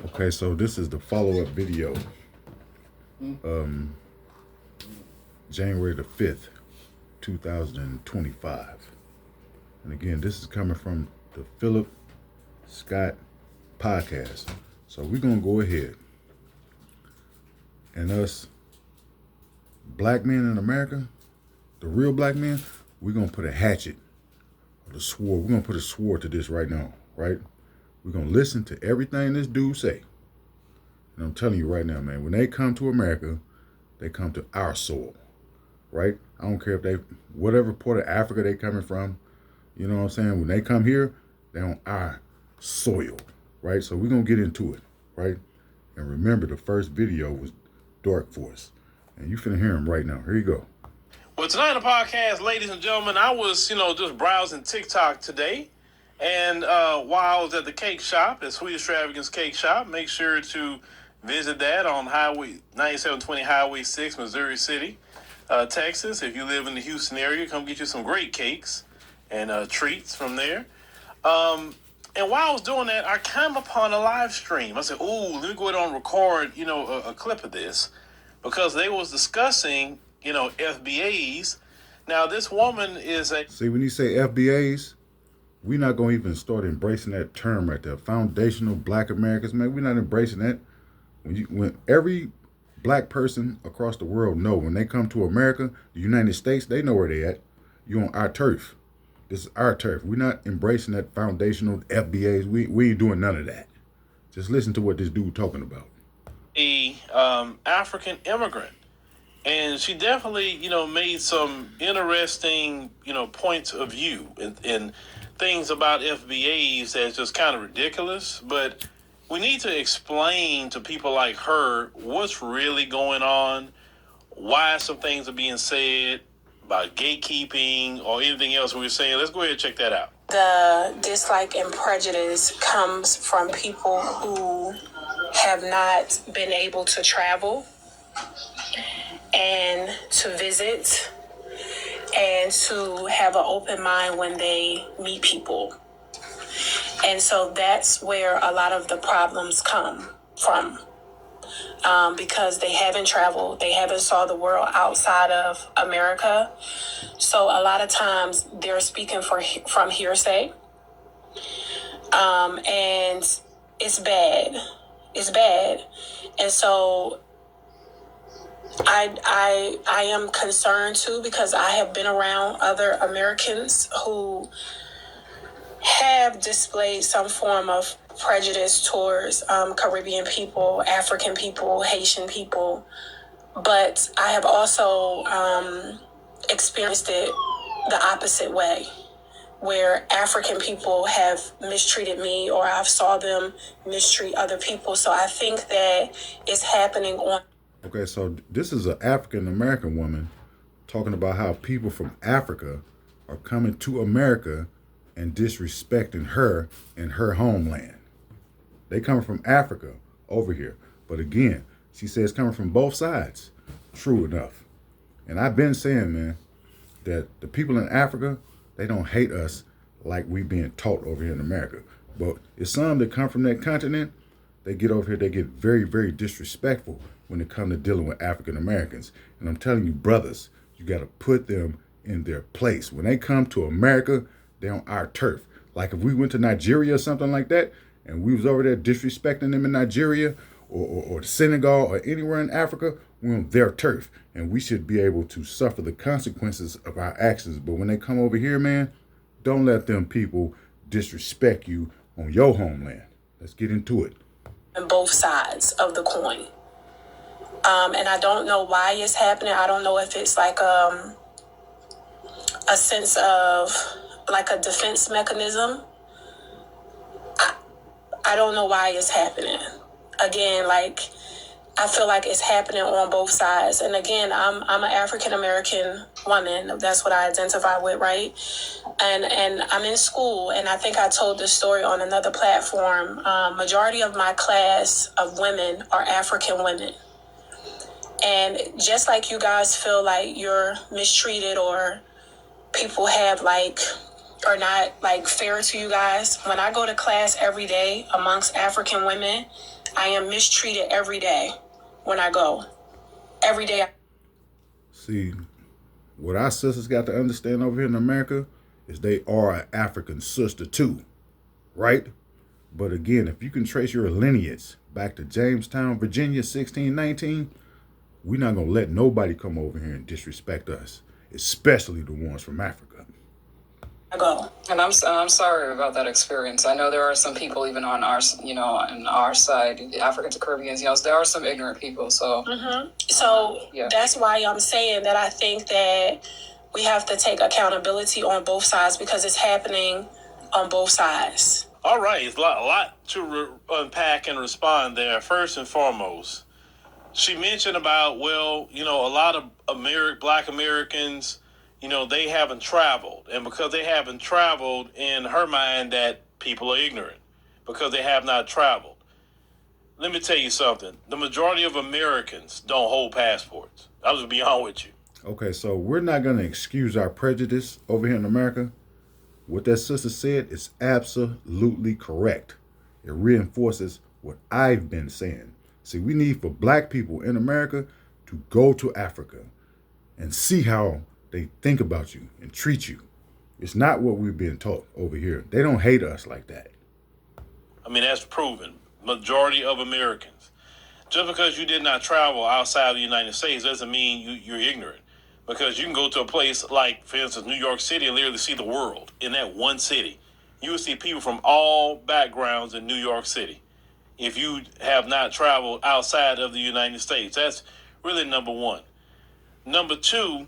Okay, so this is the follow-up video. January the 5th, 2025. And again, this is coming from the Philip Scott podcast. So we're going to go ahead and us black men in America, the real black men, we're going to put a hatchet or the sword. We're going to put a sword to this right now, right? We're going to listen to everything this dude say. And I'm telling you right now, man, when they come to America, they come to our soil, right? I don't care if they, whatever part of Africa they coming from, you know what I'm saying? When they come here, they're on our soil, right? So we're going to get into it, right? And remember, the first video was Dark Force. And you finna hear him right now. Here you go. Well, tonight on the podcast, ladies and gentlemen, I was, just browsing TikTok today. And while I was at the cake shop, at Sweet Extravagance Cake Shop, make sure to visit that on Highway 9720 Highway 6, Missouri City, Texas. If you live in the Houston area, come get you some great cakes and treats from there. And while I was doing that, I came upon a live stream. I said, "Ooh, let me go ahead and record, a clip of this," because they was discussing, FBAs. Now, this woman is a... See, when you say FBAs, we're not going to even start embracing that term right there. Foundational Black Americans, man, we're not embracing that. When every black person across the world know when they come to America, the United States, they know where they at. You're on our turf. This is our turf. We're not embracing that foundational FBAs. We ain't doing none of that. Just listen to what this dude talking about. A African immigrant. And she definitely, made some interesting, points of view and things about FBAs that's just kind of ridiculous. But we need to explain to people like her what's really going on, why some things are being said about gatekeeping or anything else we were saying. Let's go ahead and check that out. The dislike and prejudice comes from people who have not been able to travel and to visit and to have an open mind when they meet people. And so that's where a lot of the problems come from. Because they haven't traveled, they haven't saw the world outside of America. So a lot of times they're speaking from hearsay. And it's bad. It's bad. And so I am concerned too, because I have been around other Americans who have displayed some form of prejudice towards Caribbean people, African people, Haitian people. But I have also experienced it the opposite way, where African people have mistreated me or I've saw them mistreat other people. So I think that it's happening on... Okay, so this is an African American woman talking about how people from Africa are coming to America and disrespecting her and her homeland. They coming from Africa over here. But again, she says coming from both sides. True enough. And I've been saying, man, that the people in Africa, they don't hate us like we being taught over here in America. But it's some that come from that continent, they get over here, they get very, very disrespectful when it comes to dealing with African Americans. And I'm telling you, brothers, you got to put them in their place. When they come to America, they're on our turf. Like if we went to Nigeria or something like that, and we was over there disrespecting them in Nigeria or Senegal or anywhere in Africa, we're on their turf. And we should be able to suffer the consequences of our actions. But when they come over here, man, don't let them people disrespect you on your homeland. Let's get into it. On both sides of the coin. And I don't know why it's happening. I don't know if it's like a sense of like a defense mechanism. I don't know why it's happening. Again, like I feel like it's happening on both sides. And again, I'm an African American woman. That's what I identify with, right? And I'm in school, and I think I told this story on another platform. Majority of my class of women are African women. And just like you guys feel like you're mistreated or people have like are not like fair to you guys. When I go to class every day amongst African women, I am mistreated every day when I go. Every day. See, what our sisters got to understand over here in America is they are an African sister too, right? But again, if you can trace your lineage back to Jamestown, Virginia, 1619, we're not going to let nobody come over here and disrespect us, especially the ones from Africa. I go. And I'm sorry about that experience. I know there are some people even on our, on our side, Africans and Caribbeans, there are some ignorant people. So, yeah. That's why I'm saying that I think that we have to take accountability on both sides because it's happening on both sides. All right, it's a lot to unpack and respond there. First and foremost, she mentioned about, well, a lot of Black Americans, they haven't traveled. And because they haven't traveled, in her mind, that people are ignorant because they have not traveled. Let me tell you something. The majority of Americans don't hold passports. I'll just be honest with you. Okay, so we're not going to excuse our prejudice over here in America. What that sister said is absolutely correct. It reinforces what I've been saying. See, we need for Black people in America to go to Africa and see how they think about you and treat you. It's not what we've been taught over here. They don't hate us like that. I mean, that's proven. Majority of Americans. Just because you did not travel outside of the United States doesn't mean you're ignorant. Because you can go to a place like, for instance, New York City and literally see the world in that one city. You will see people from all backgrounds in New York City. If you have not traveled outside of the United States, that's really number one. Number two,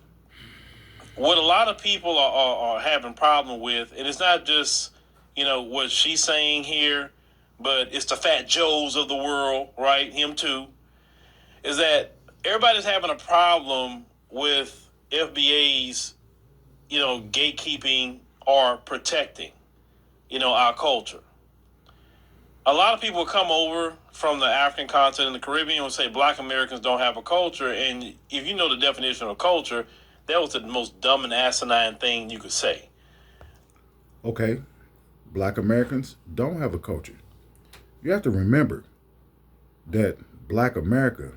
what a lot of people are having problem with, and it's not just, what she's saying here, but it's the Fat Joes of the world, right? Him too, is that everybody's having a problem with FBA's, gatekeeping or protecting, our culture. A lot of people come over from the African continent and the Caribbean and say Black Americans don't have a culture. And if you know the definition of culture, that was the most dumb and asinine thing you could say. Okay, Black Americans don't have a culture. You have to remember that Black America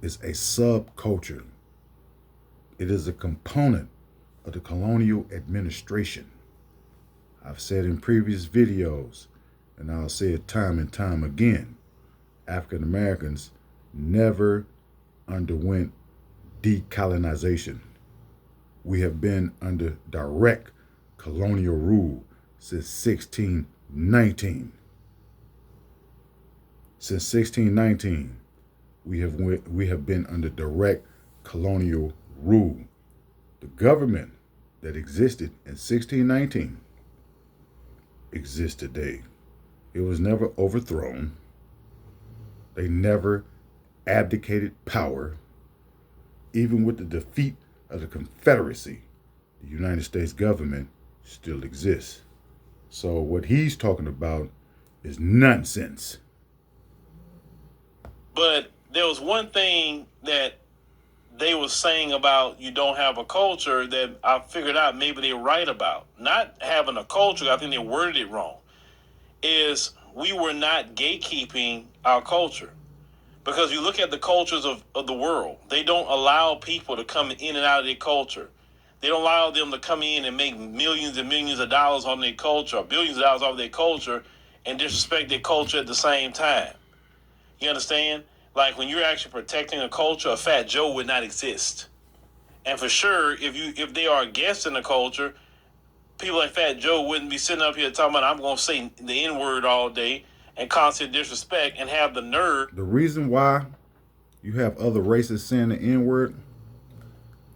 is a subculture. It is a component of the colonial administration. I've said in previous videos, and I'll say it time and time again, African Americans never underwent decolonization. We have been under direct colonial rule since 1619. Since 1619, we have been under direct colonial rule. The government that existed in 1619 exists today. It was never overthrown. They never abdicated power. Even with the defeat of the Confederacy, the United States government still exists. So what he's talking about is nonsense. But there was one thing that they were saying about you don't have a culture that I figured out maybe they're right about. Not having a culture, I think they worded it wrong, is we were not gatekeeping our culture. Because you look at the cultures of the world, they don't allow people to come in and out of their culture. They don't allow them to come in and make millions and millions of dollars on their culture, or billions of dollars off their culture, and disrespect their culture at the same time. You understand? Like when you're actually protecting a culture, a Fat Joe would not exist. And for sure, if they are guests in the culture, people like Fat Joe wouldn't be sitting up here talking about I'm going to say the N-word all day and constant disrespect and have the nerve. The reason why you have other races saying the N-word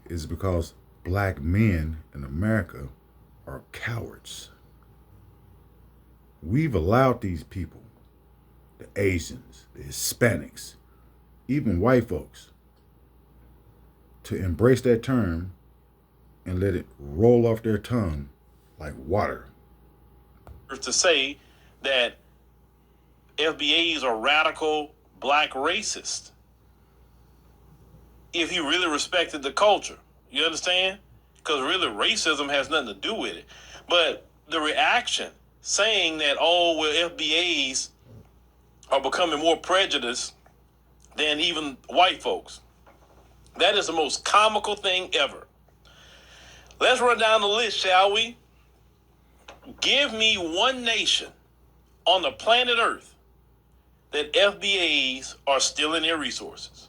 is because Black men in America are cowards. We've allowed these people, the Asians, the Hispanics, even white folks, to embrace that term and let it roll off their tongue like water. To say that FBAs are radical Black racist if he really respected the culture. You understand? Because really racism has nothing to do with it. But the reaction saying that, oh, well, FBAs are becoming more prejudiced than even white folks. That is the most comical thing ever. Let's run down the list, shall we? Give me one nation on the planet Earth that FBAs are stealing their resources.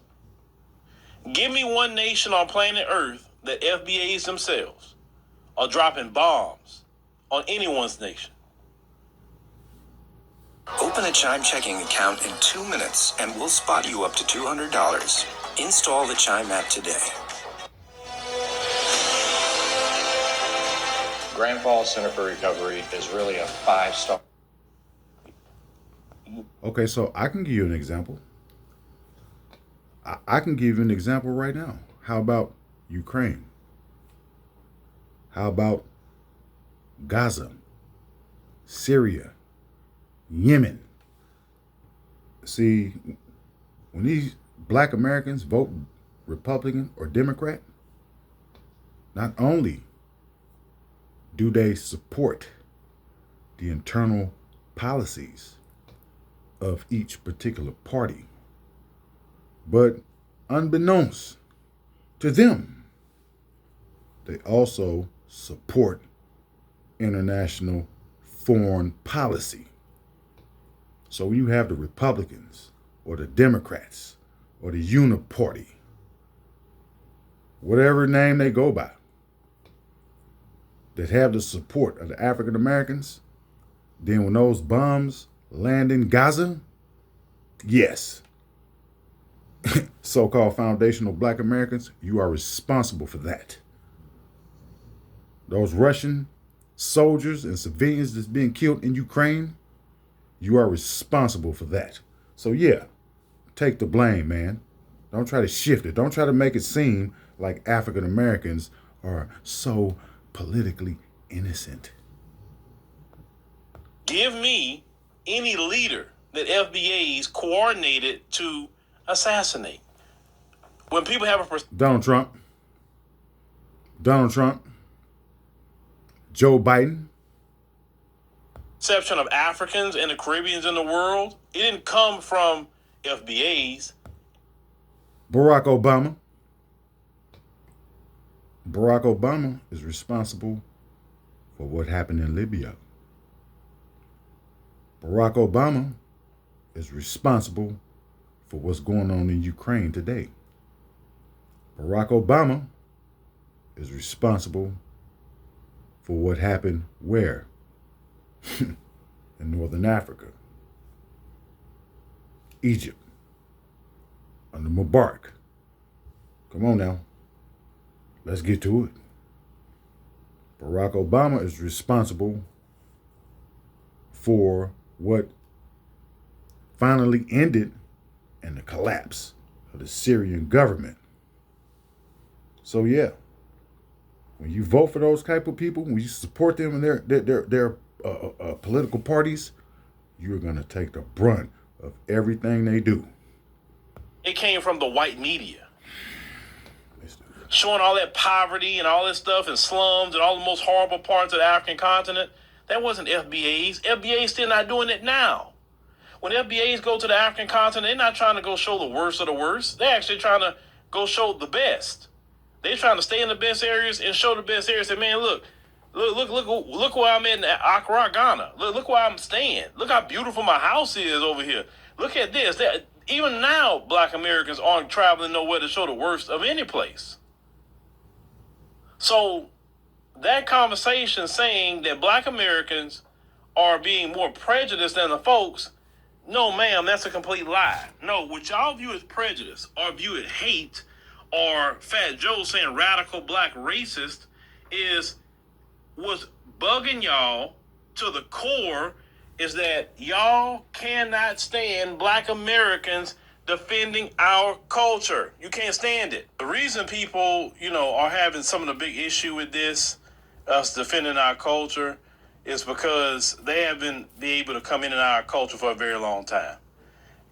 Give me one nation on planet Earth that FBAs themselves are dropping bombs on anyone's nation. Open a Chime checking account in 2 minutes and we'll spot you up to $200. Install the Chime app today. Grand Falls Center for Recovery is really a 5-star. Okay, so I can give you an example. I can give you an example right now. How about Ukraine? How about Gaza, Syria, Yemen? See, when these Black Americans vote Republican or Democrat, not only do they support the internal policies of each particular party, but unbeknownst to them, they also support international foreign policy. So you have the Republicans or the Democrats or the Uniparty, whatever name they go by, that have the support of the African Americans. Then when those bombs land in Gaza, yes, so-called foundational Black Americans, you are responsible for that. Those Russian soldiers and civilians that's being killed in Ukraine, you are responsible for that. So yeah, take the blame, man. Don't try to shift it. Don't try to make it seem like African Americans are so politically innocent. Give me any leader that FBAs coordinated to assassinate. When people have a Donald Trump, Joe Biden, perception of Africans and the Caribbeans in the world, it didn't come from FBAs. Barack Obama. Barack Obama is responsible for what happened in Libya. Barack Obama is responsible for what's going on in Ukraine today. Barack Obama is responsible for what happened where? In Northern Africa. Egypt. Under Mubarak. Come on now. Let's get to it. Barack Obama is responsible for what finally ended in the collapse of the Syrian government. So yeah, when you vote for those type of people, when you support them and their political parties, you're gonna take the brunt of everything they do. It came from the white media. Showing all that poverty and all this stuff and slums and all the most horrible parts of the African continent. That wasn't FBAs. FBAs still not doing it now. When FBAs go to the African continent, they're not trying to go show the worst of the worst. They're actually trying to go show the best. They're trying to stay in the best areas and show the best areas. And man, look where I'm in Accra, Ghana. Look where I'm staying. Look how beautiful my house is over here. Look at this. Even now, Black Americans aren't traveling nowhere to show the worst of any place. So that conversation saying that Black Americans are being more prejudiced than the folks, no, ma'am, that's a complete lie. No, what y'all view as prejudice or view as hate or Fat Joe saying radical black racist is what's bugging y'all to the core is that y'all cannot stand Black Americans defending our culture. You can't stand it. The reason people, are having some of the big issue with this, us defending our culture, is because they haven't been able to come in our culture for a very long time.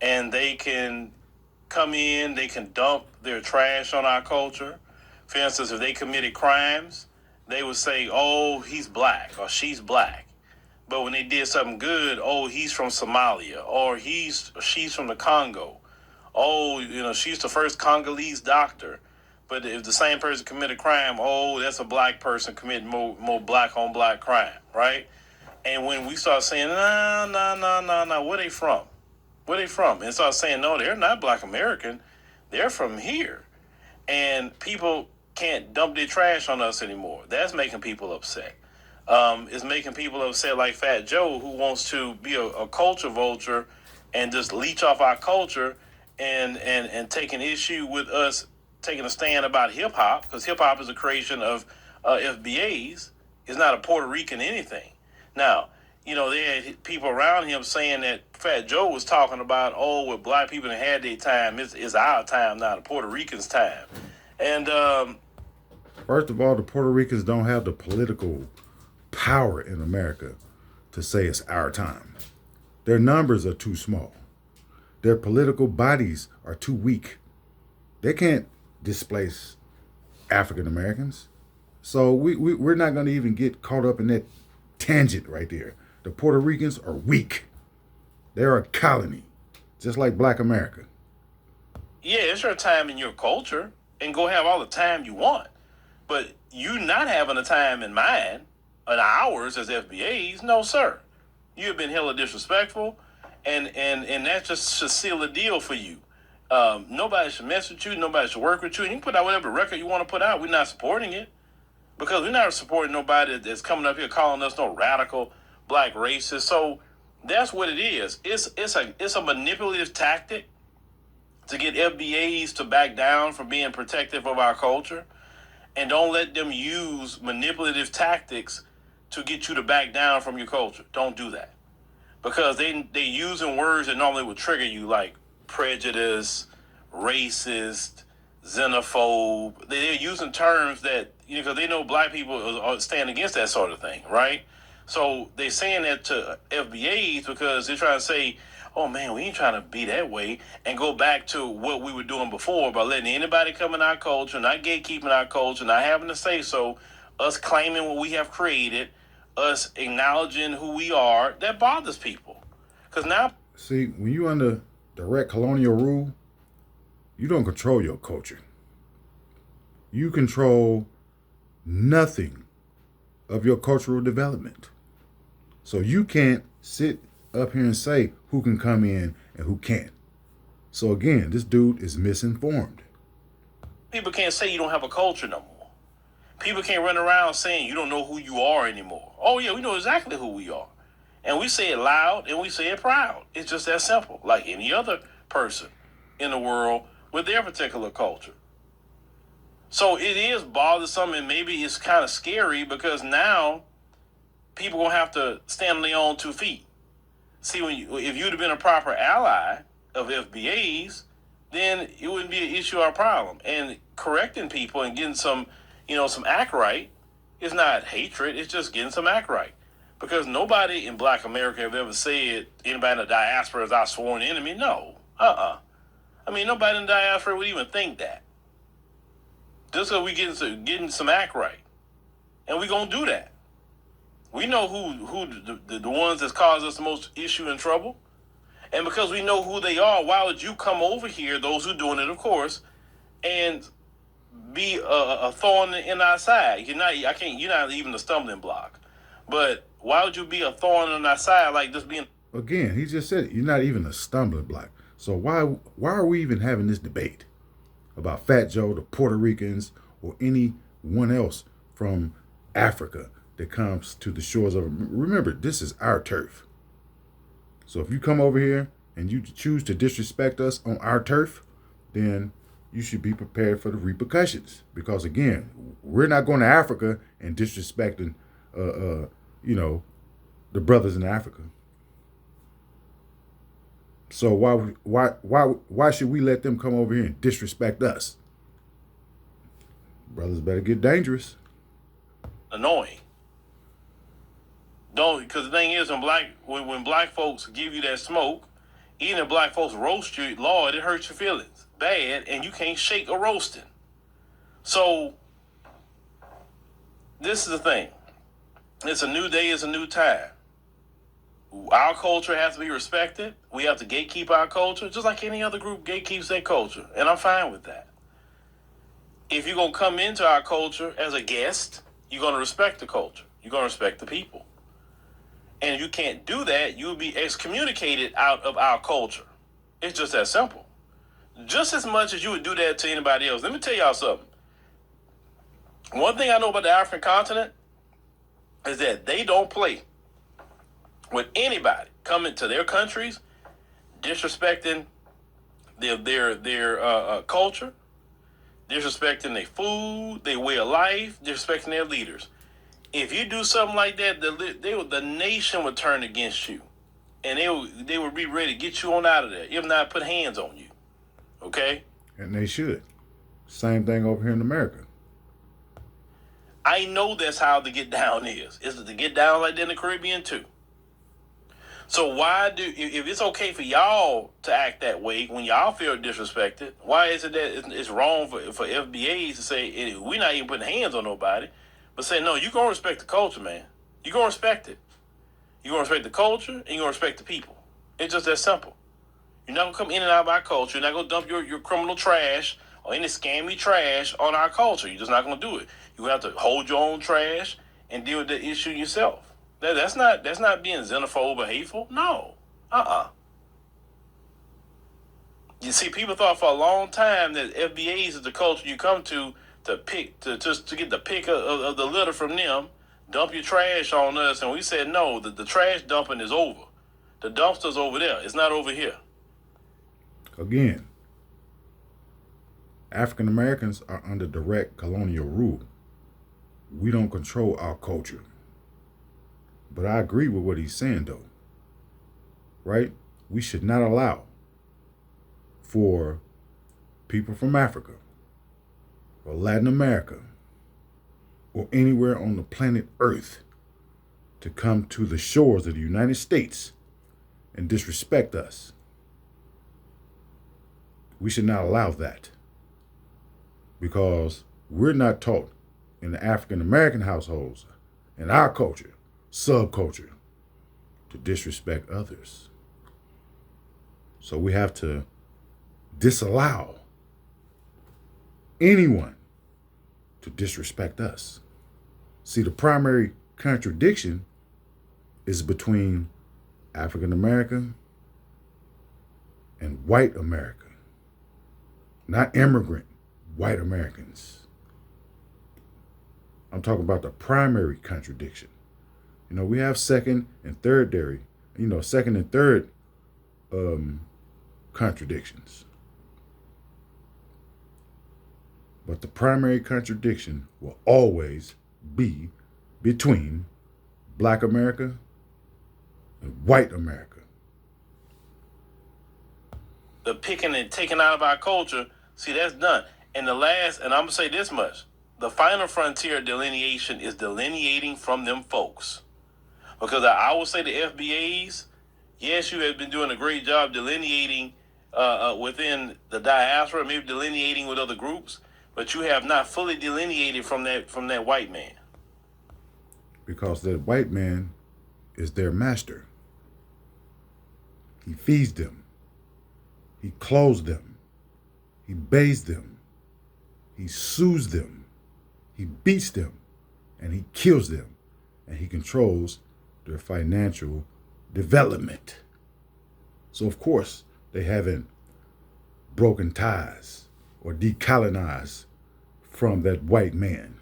And they can come in, they can dump their trash on our culture. For instance, if they committed crimes, they would say, "Oh, he's black" or "she's black." But when they did something good, "Oh, he's from Somalia," or she's from the Congo. "Oh, she's the first Congolese doctor." But if the same person committed a crime, "Oh, that's a black person committing more black on black crime," right? And when we start saying, "No, no, no, no, no, where they from? Where they from?" and start saying, "No, they're not Black American. They're from here," and people can't dump their trash on us anymore. That's making people upset. It's making people upset like Fat Joe, who wants to be a culture vulture and just leech off our culture and take an issue with us taking a stand about hip hop, because hip hop is a creation of FBAs. It's not a Puerto Rican anything. Now, they had people around him saying that Fat Joe was talking about, "Oh, with black people that had their time, it's our time now, the Puerto Ricans' time." And first of all, the Puerto Ricans don't have the political power in America to say it's our time. Their numbers are too small. Their political bodies are too weak. They can't displace African Americans. So we're not going to even get caught up in that tangent right there. The Puerto Ricans are weak. They're a colony, just like Black America. yeah, it's your time in your culture, and go have all the time you want. But you not having a time in mind, and ours as FBAs, no, sir. You have been hella disrespectful, and that just should seal the deal for you. Nobody should mess with you. Nobody should work with you. And you can put out whatever record you want to put out. We're not supporting it, because we're not supporting nobody that's coming up here calling us no radical black racist. So that's what it is. It's a manipulative tactic to get FBAs to back down from being protective of our culture, and don't let them use manipulative tactics to get you to back down from your culture. Don't do that, because they using words that normally would trigger you, like prejudice, racist, xenophobe. They're using terms that, because they know black people stand against that sort of thing, right? So they're saying that to FBAs because they're trying to say, "Oh man, we ain't trying to be that way," and go back to what we were doing before by letting anybody come in our culture, not gatekeeping our culture, not having to say so, us claiming what we have created, us acknowledging who we are. That bothers people. Because now, see, when you under direct colonial rule, you don't control your culture. You control nothing of your cultural development. So you can't sit up here and say who can come in and who can't. So again, this dude is misinformed. people can't say you don't have a culture no more. People can't run around saying you don't know who you are anymore. Oh yeah, we know exactly who we are. And we say it loud and we say it proud. It's just that simple, like any other person in the world with their particular culture. So it is bothersome, and maybe it's kind of scary, because now people gonna have to stand on their own 2 feet. See, if you'd have been a proper ally of FBAs, then it wouldn't be an issue or a problem. And correcting people and getting some act right is not hatred. It's just getting some act right. Because nobody in Black America have ever said anybody in the diaspora is our sworn enemy. No. I mean, nobody in the diaspora would even think that. Just so we getting some act right. And we're going to do that. We know who the ones that's caused us the most issue and trouble. And because we know who they are, why would you come over here, those who are doing it, of course, and be a thorn in our side? You're not even a stumbling block. But why would you be a thorn in our side, like just being... Again, he just said it. You're not even a stumbling block. So why are we even having this debate about Fat Joe, the Puerto Ricans, or anyone else from Africa that comes to the shores of... Remember, this is our turf. So if you come over here and you choose to disrespect us on our turf, then you should be prepared for the repercussions. Because again, we're not going to Africa and disrespecting, the brothers in Africa. So why should we let them come over here and disrespect us? Brothers better get dangerous. Annoying. Don't, because the thing is, when black folks give you that smoke, even if black folks roast you, Lord, it hurts your feelings bad, and you can't shake a roasting. So this is the thing. It's a new day, it's a new time. Our culture has to be respected. We have to gatekeep our culture, just like any other group gatekeeps their culture. And I'm fine with that. If you're going to come into our culture as a guest, you're going to respect the culture. You're going to respect the people. And if you can't do that, you'll be excommunicated out of our culture. It's just that simple. Just as much as you would do that to anybody else. Let me tell y'all something. One thing I know about the African continent is that they don't play with anybody coming to their countries, disrespecting their culture, disrespecting their food, their way of life, disrespecting their leaders. If you do something like that, the nation would turn against you, and they would be ready to get you on out of there. If not, put hands on you. Okay? And they should. Same thing over here in America. I know that's how the get down is. It's to get down like that in the Caribbean too. So if it's okay for y'all to act that way when y'all feel disrespected, why is it that it's wrong for FBAs to say we're not even putting hands on nobody, but say, no, you're going to respect the culture, man. You're going to respect it. You're going to respect the culture, and you're going to respect the people. It's just that simple. You're not going to come in and out of our culture. You're not going to dump your criminal trash or any scammy trash on our culture. You're just not going to do it. You have to hold your own trash and deal with the issue yourself. That's not being xenophobe or hateful. No. You see, people thought for a long time that FBAs is the culture you come to pick, to get the pick of the litter from them, dump your trash on us, and we said no, the trash dumping is over. The dumpster's over there. It's not over here. Again, African Americans are under direct colonial rule. We don't control our culture. But I agree with what he's saying, though. Right? We should not allow for people from Africa or Latin America or anywhere on the planet Earth to come to the shores of the United States and disrespect us. We should not allow that, because we're not taught in the African American households, in our culture, subculture, to disrespect others. So we have to disallow anyone to disrespect us. See, the primary contradiction is between African American and white America, not immigrant white Americans. I'm talking about the primary contradiction. You know, we have second and third contradictions. But the primary contradiction will always be between Black America and white America. The picking and taking out of our culture, see, that's done. And I'm going to say this much. The final frontier delineation is delineating from them folks. Because I would say the FBAs, yes, you have been doing a great job delineating within the diaspora, maybe delineating with other groups, but you have not fully delineated from that white man. Because that white man is their master. He feeds them. He clothes them. He bathes them. He soothes them. He beats them. And he kills them. And he controls their financial development. So, of course, they haven't broken ties or decolonized from that white man.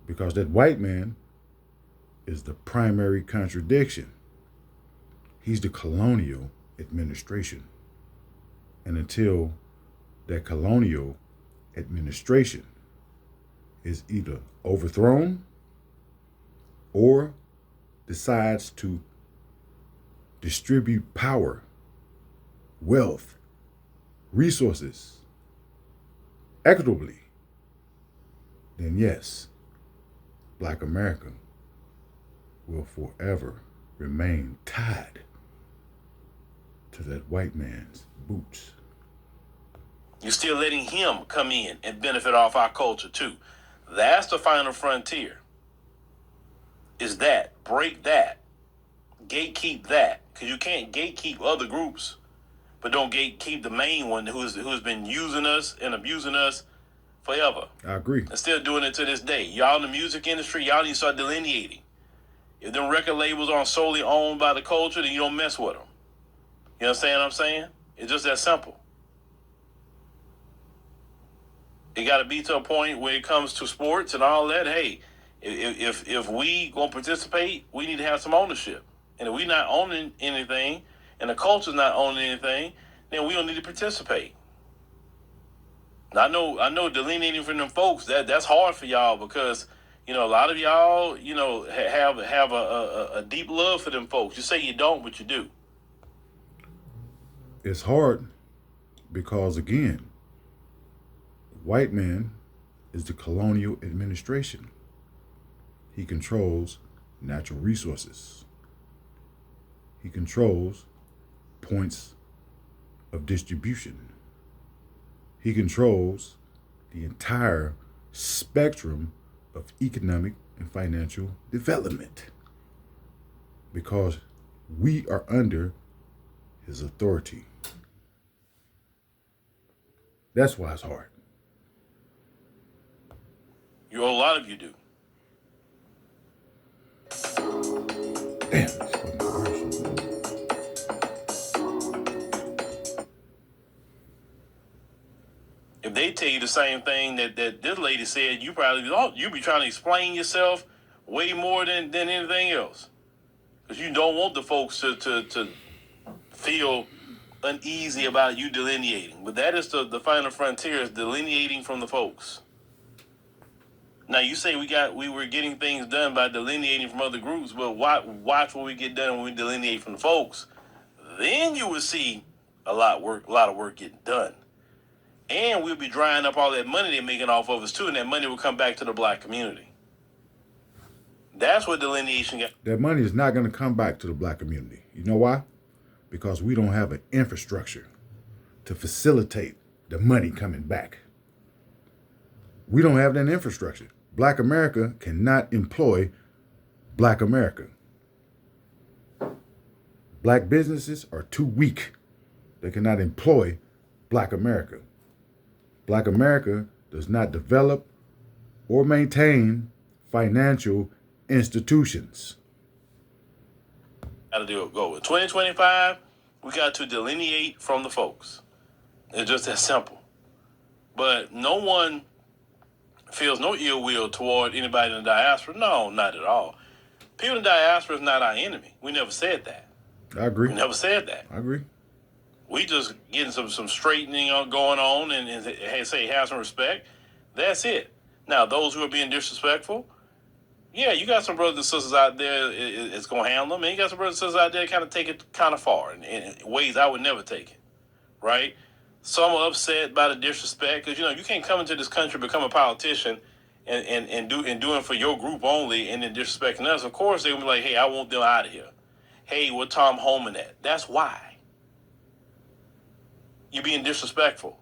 Because that white man is the primary contradiction. He's the colonial administration. And until that colonial administration is either overthrown or decides to distribute power, wealth, resources equitably, then yes, Black America will forever remain tied to that white man's boots. You're still letting him come in and benefit off our culture too. That's the final frontier. Is that. Break that. Gatekeep that. Because you can't gatekeep other groups, but don't gatekeep the main one who's been using us and abusing us forever. I agree. And still doing it to this day. Y'all in the music industry, y'all need to start delineating. If them record labels aren't solely owned by the culture, then you don't mess with them. You understand what I'm saying? It's just that simple. It got to be to a point where it comes to sports and all that. Hey, if we gonna participate, we need to have some ownership. And if we not owning anything, and the culture's not owning anything, then we don't need to participate. Now, I know delineating from them folks, that's hard for y'all because, a lot of y'all, have a deep love for them folks. You say you don't, but you do. It's hard because, again, white man is the colonial administration. He controls natural resources. He controls points of distribution. He controls the entire spectrum of economic and financial development because we are under his authority. That's why it's hard. A lot of you do. Damn, this fucking commercial. If they tell you the same thing that this lady said, you be trying to explain yourself way more than anything else. Because you don't want the folks to feel uneasy about you delineating. But that is the final frontier, is delineating from the folks. Now, you say we were getting things done by delineating from other groups, but watch what we get done when we delineate from the folks. Then you will see a lot of work getting done. And we'll be drying up all that money they're making off of us, too, and that money will come back to the black community. That's what delineation got. That money is not going to come back to the black community. You know why? Because we don't have an infrastructure to facilitate the money coming back. We don't have that infrastructure. Black America cannot employ Black America. Black businesses are too weak. They cannot employ Black America. Black America does not develop or maintain financial institutions. Got to do it. Go with 2025. We got to delineate from the folks. It's just that simple. But no one feels no ill will toward anybody in the diaspora. No, not at all. People in the diaspora is not our enemy. We never said that. I agree. We never said that. I agree. We just getting some straightening going on and say have some respect. That's it. Now, those who are being disrespectful, yeah, you got some brothers and sisters out there it's going to handle them. And you got some brothers and sisters out there kind of take it kind of far in ways I would never take it, right? Some are upset by the disrespect because, you can't come into this country, become a politician, and do it for your group only and then disrespecting us. Of course, they're going to be like, hey, I want them out of here. Hey, where Tom Homan at? That's why. You're being disrespectful.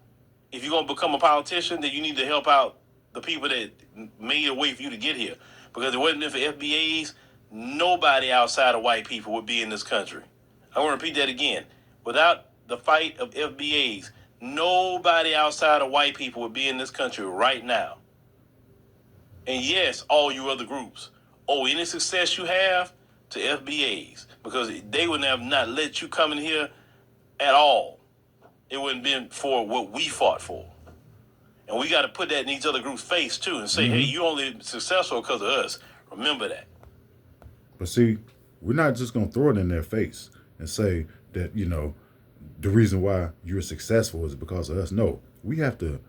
If you're going to become a politician, then you need to help out the people that made a way for you to get here. Because if it wasn't for FBAs, nobody outside of white people would be in this country. I want to repeat that again. Without the fight of FBAs, nobody outside of white people would be in this country right now. And yes, all you other groups owe any success you have to FBAs, because they would have not let you come in here at all. It wouldn't been for what we fought for. And we got to put that in each other group's face too and say, hey, you only successful because of us. Remember that. But see, we're not just going to throw it in their face and say that, the reason why you're successful is because of us. No, we have to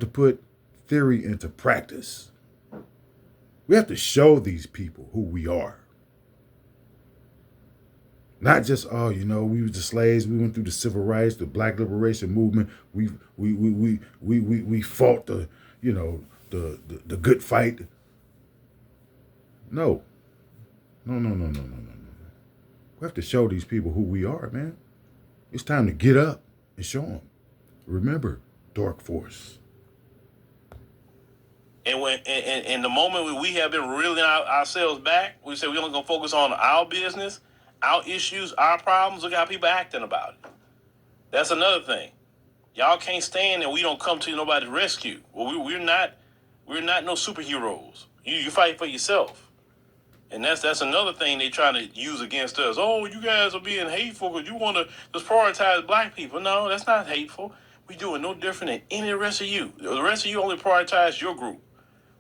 put theory into practice. We have to show these people who we are. Not just, we were the slaves, we went through the civil rights, the black liberation movement, we fought the good fight. No. We have to show these people who we are, man. It's time to get up and show them. Remember, Dark Force. And when and the moment we have been reeling ourselves back, we say we're only gonna focus on our business, our issues, our problems. Look how people acting about it. That's another thing. Y'all can't stand and we don't come to nobody's rescue. Well, we're not no superheroes. You fight for yourself. And that's another thing they trying to use against us. Oh, you guys are being hateful because you want to just prioritize black people. No, that's not hateful. We doing no different than any rest of you. The rest of you only prioritize your group.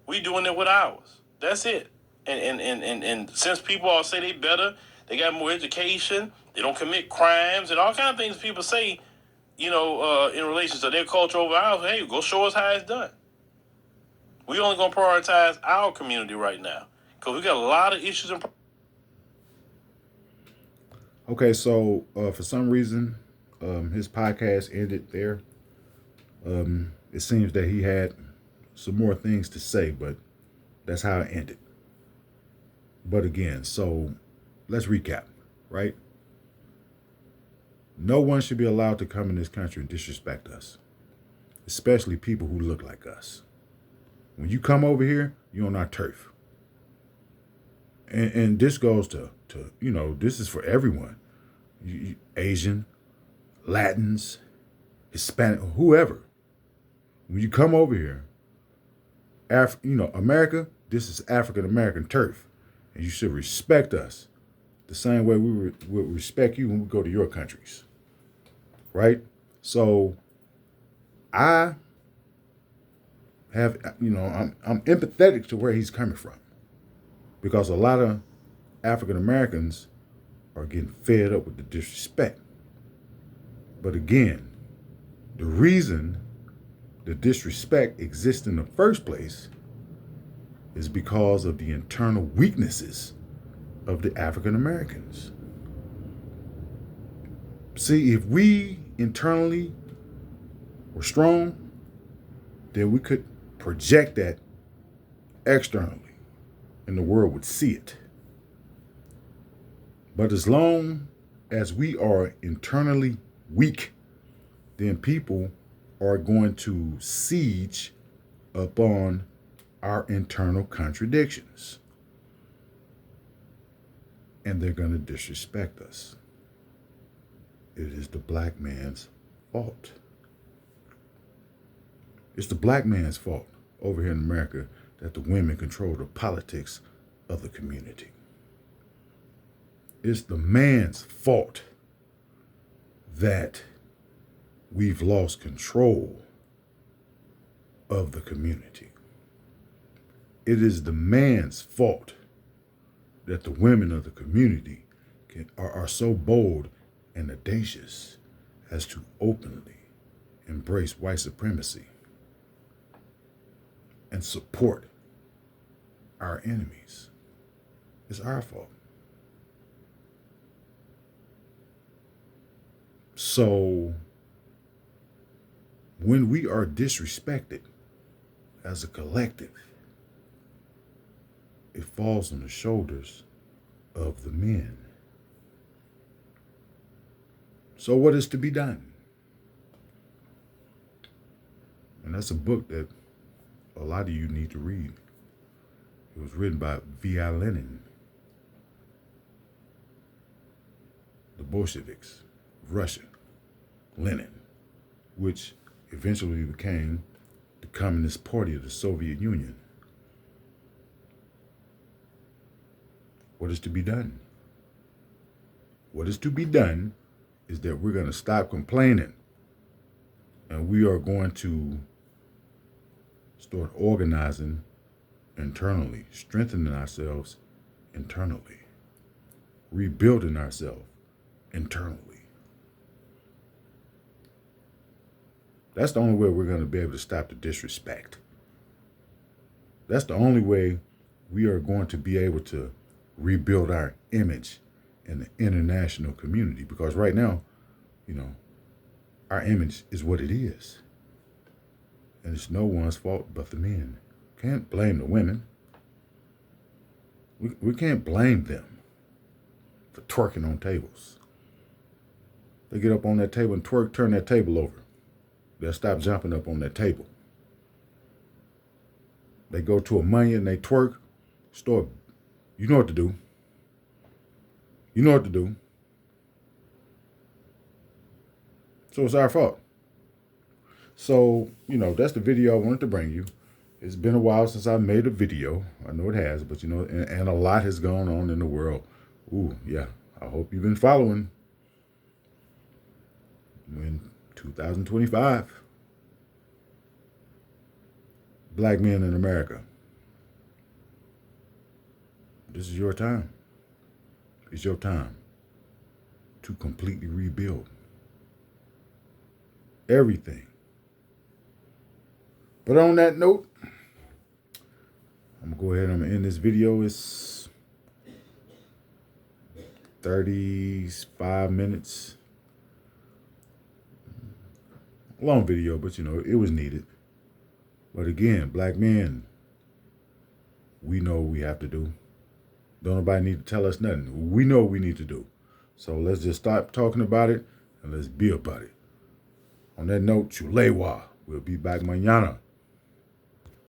We doing it with ours. That's it. And since people all say they better, they got more education, they don't commit crimes and all kind of things people say, in relation to their culture over ours. Hey, go show us how it's done. We only gonna prioritize our community right now because we got a lot of issues and. Okay, so for some reason, his podcast ended there. It seems that he had some more things to say, but that's how it ended. But again, so let's recap, right? No one should be allowed to come in this country and disrespect us, especially people who look like us. When you come over here, you're on our turf. And this goes to this is for everyone. Asian, Latins, Hispanic, whoever. When you come over here, America, this is African American turf. And you should respect us the same way we would respect you when we go to your countries. Right? So I have, I'm empathetic to where he's coming from. Because a lot of African Americans are getting fed up with the disrespect. But again, the reason the disrespect exists in the first place is because of the internal weaknesses of the African Americans. See, if we internally were strong, then we could project that externally and the world would see it. But as long as we are internally weak, then people are going to siege upon our internal contradictions. And they're going to disrespect us. It is the black man's fault. It's the black man's fault over here in America that the women control the politics of the community. It's the man's fault that we've lost control of the community. It is the man's fault that the women of the community are so bold and audacious as to openly embrace white supremacy and support our enemies. It's our fault. So when we are disrespected as a collective, it falls on the shoulders of the men. So what is to be done? And that's a book that a lot of you need to read. It was written by V.I. Lenin. The Bolsheviks, Russia, Lenin, which eventually became the Communist Party of the Soviet Union. What is to be done? What is to be done is that we're going to stop complaining and we are going to start organizing internally, strengthening ourselves internally, rebuilding ourselves internally. That's the only way we're going to be able to stop the disrespect. That's the only way we are going to be able to rebuild our image in the international community. Because right now, our image is what it is. And it's no one's fault but the men. Can't blame the women. We can't blame them for twerking on tables. They get up on that table and twerk, turn that table over. They'll stop jumping up on that table. They go to a money and they twerk. Store, you know what to do. You know what to do. So it's our fault. So, that's the video I wanted to bring you. It's been a while since I made a video. I know it has, but and a lot has gone on in the world. Ooh, yeah. I hope you've been following. In 2025, Black men in America. This is your time. It's your time to completely rebuild everything. But on that note, I'm going to go ahead and end this video. It's 35 minutes. Long video, but it was needed. But again, black men, we know what we have to do. Don't nobody need to tell us nothing. We know what we need to do. So let's just stop talking about it and let's be about it. On that note, chulewa. We'll be back mañana.